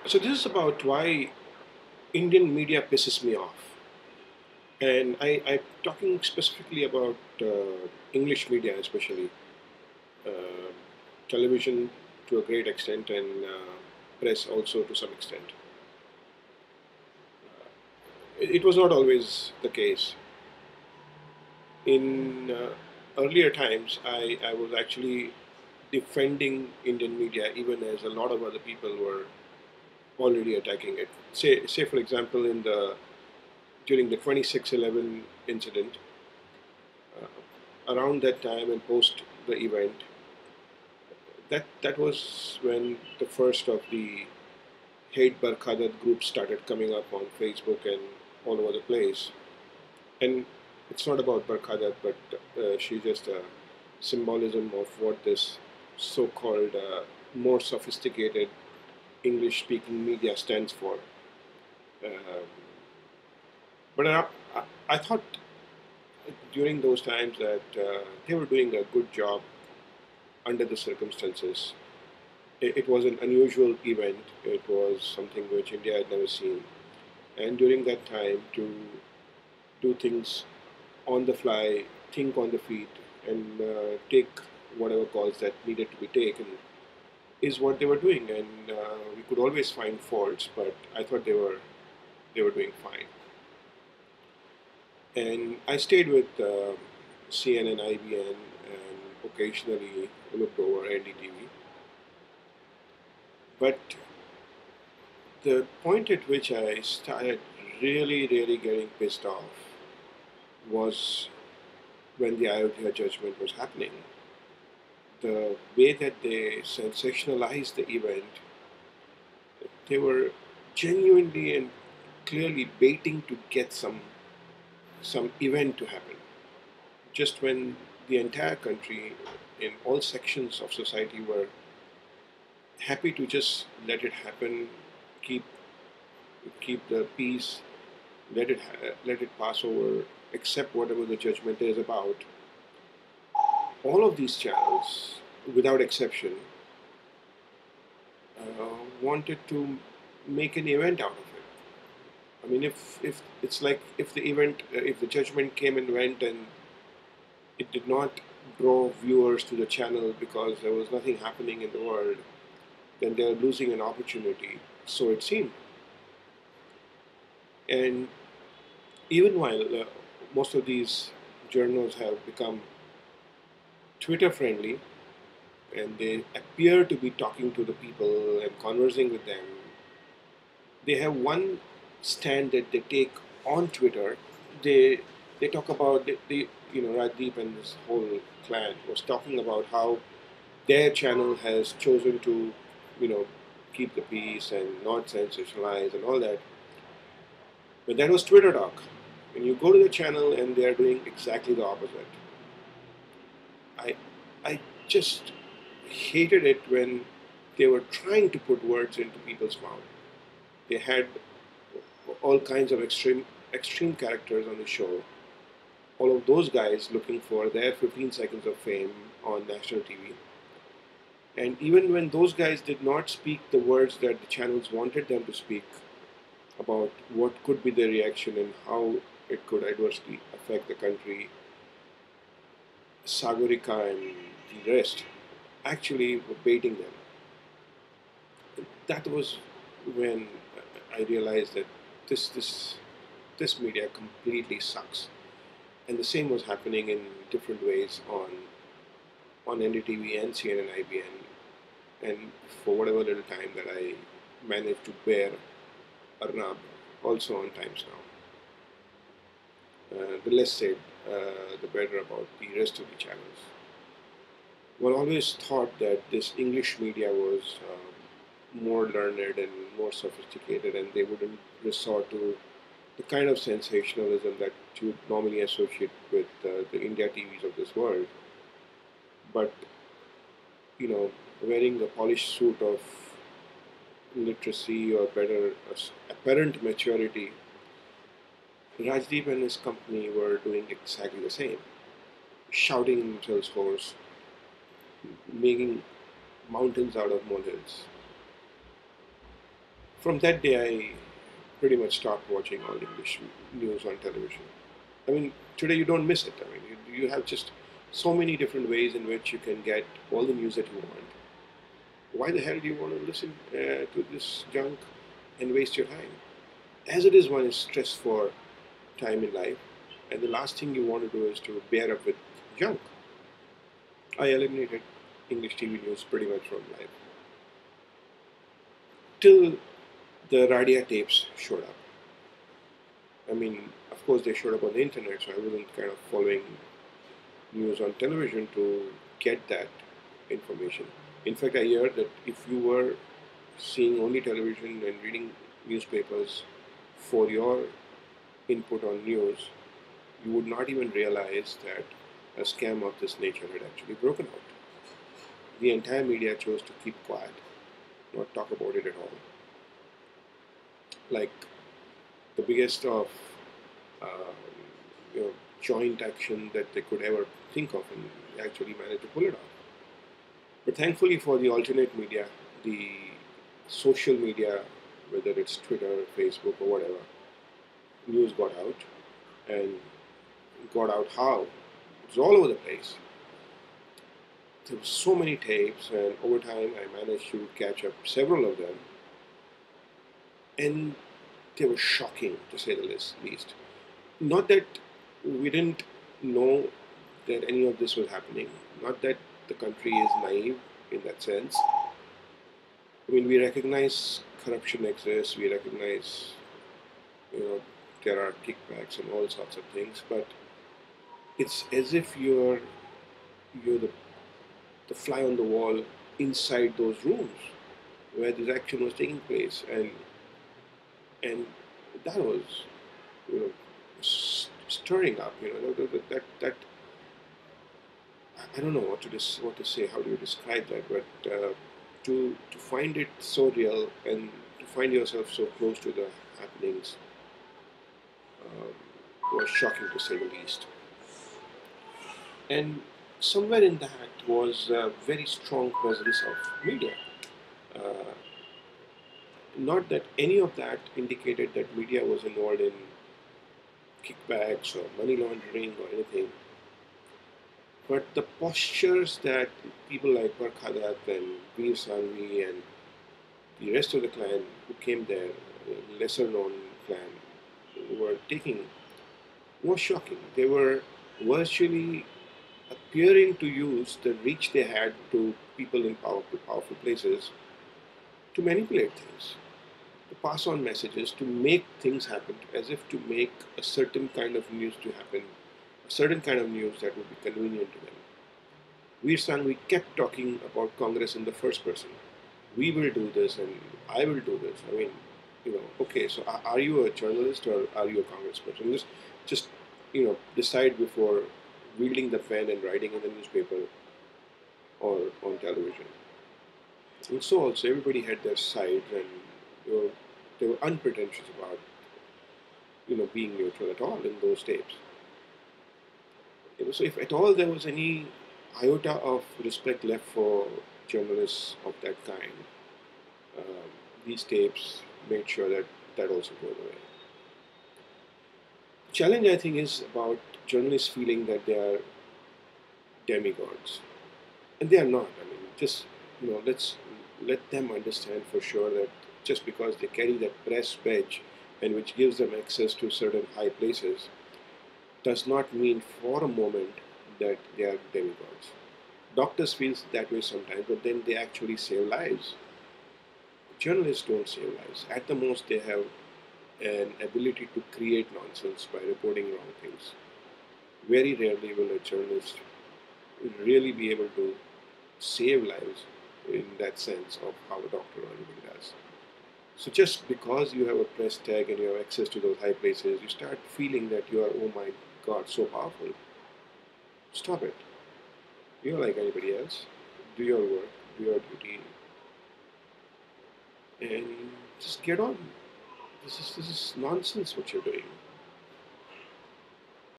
So this is about why Indian media pisses me off, and I'm talking specifically about English media, especially uh, television to a great extent, and press also to some extent. It was not always the case. In earlier times, I was actually defending Indian media, even as a lot of other people were already attacking it. Say for example, in the during the 26/11 incident, around that time and post the event, that was when the first of the hate Barkhadat groups started coming up on Facebook and all over the place. And it's not about Barkhadat, but she's just a symbolism of what this so-called more sophisticated English-speaking media stands for. Uh, but I thought during those times that they were doing a good job under the circumstances. It was an unusual event. It was something which India had never seen. And during that time, to do things on the fly, think on the feet, and take whatever calls that needed to be taken is what they were doing. And we could always find faults, but I thought they were doing fine. And I stayed with CNN, IBN, and occasionally looked over NDTV. But the point at which I started really, really getting pissed off was when the Ayodhya judgment was happening. The way that they sensationalized the event, they were genuinely and clearly baiting to get some event to happen. Just when the entire country, in all sections of society, were happy to just let it happen, keep keep the peace, let it pass over, accept whatever the judgment is about. All of these channels, without exception, wanted to make an event out of it. I mean, if it's like if the event, if the judgment came and went and it did not draw viewers to the channel because there was nothing happening in the world, then they're losing an opportunity. So it seemed. And even while most of these journals have become Twitter friendly and they appear to be talking to the people and conversing with them, they have one stand that they take on Twitter. They they talk about Rajdeep and this whole clan was talking about how their channel has chosen to you know keep the peace and not sensationalize and all that. But that was Twitter talk. When you go to the channel and they are doing exactly the opposite. I I just hated it when they were trying to put words into people's mouth. They had all kinds of extreme characters on the show. All of those guys looking for their 15 seconds of fame on national TV. And even when those guys did not speak the words that the channels wanted them to speak about what could be the reaction and how it could adversely affect the country, Sagarika and the rest actually were baiting them. That was when I realized that this this this media completely sucks. And the same was happening in different ways on NDTV and CNN IBN. And for whatever little time that I managed to bear Arnab also on Times Now. The less said, the better about the rest of the channels. One always thought that this English media was more learned and more sophisticated, and they wouldn't resort to the kind of sensationalism that you would normally associate with the India TVs of this world. But wearing a polished suit of literacy or better apparent maturity, Rajdeep and his company were doing exactly the same, shouting themselves hoarse, making mountains out of molehills. From that day, I pretty much stopped watching all English news on television. I mean, today you don't miss it. I mean, you have just so many different ways in which you can get all the news that you want. Why the hell do you want to listen to this junk and waste your time? As it is, one is stressed for time in life, and the last thing you want to do is to bear up with junk. I eliminated English TV news pretty much from life till the radio tapes showed up. I mean, of course, they showed up on the internet, so I wasn't kind of following news on television to get that information. In fact, I heard that if you were seeing only television and reading newspapers for your input on news, you would not even realize that a scam of this nature had actually broken out. The entire media chose to keep quiet, not talk about it at all. Like the biggest of uh, you know, joint action that they could ever think of, and they actually managed to pull it off. But thankfully for the alternate media, the social media, whether it's Twitter, Facebook, or whatever, news got out, and got out how? It was all over the place. There were so many tapes, and over time I managed to catch up several of them, and they were shocking to say the least. Not that we didn't know that any of this was happening, not that the country is naive in that sense. I mean, we recognize corruption exists, we recognize, you know, there are kickbacks and all sorts of things, but it's as if you're the fly on the wall inside those rooms where this action was taking place, and that was, you know, stirring up. You know, that I don't know what to say. How do you describe that? But to find it so real and to find yourself so close to the happenings was shocking to say the least. And somewhere in that was a very strong presence of media. Uh, Not that any of that indicated that media was involved in kickbacks or money laundering or anything, but the postures that people like Barkhadat and Veer Sanvi and the rest of the clan who came there, lesser known clan, were taking was shocking. They were virtually appearing to use the reach they had to people in powerful places to manipulate things, to pass on messages, to make things happen, as if to make a certain kind of news to happen, a certain kind of news that would be convenient to them. Veer Sangvi kept talking about Congress in the first person. We will do this and I will do this. I mean, you know, okay, so are you a journalist or are you a congressperson? Just, you know, decide before wielding the pen and writing in the newspaper or on television. And so also everybody had their sides, and they were unpretentious about, you know, being neutral at all in those tapes. You know, so if at all there was any iota of respect left for journalists of that kind, um, these tapes made sure that that also goes away. The challenge, I think, is about journalists feeling that they are demigods, and they are not. I mean, just, you know, let's let them understand for sure that just because they carry that press badge and which gives them access to certain high places does not mean for a moment that they are demigods. Doctors feel that way sometimes, but then they actually save lives. Journalists don't save lives. At the most, they have an ability to create nonsense by reporting wrong things. Very rarely will a journalist really be able to save lives in that sense of how a doctor or anybody does. So just because you have a press tag and you have access to those high places, you start feeling that you are, oh my God, so powerful. Stop it. You're like anybody else. Do your work, do your duty, and just get on. This is nonsense what you're doing.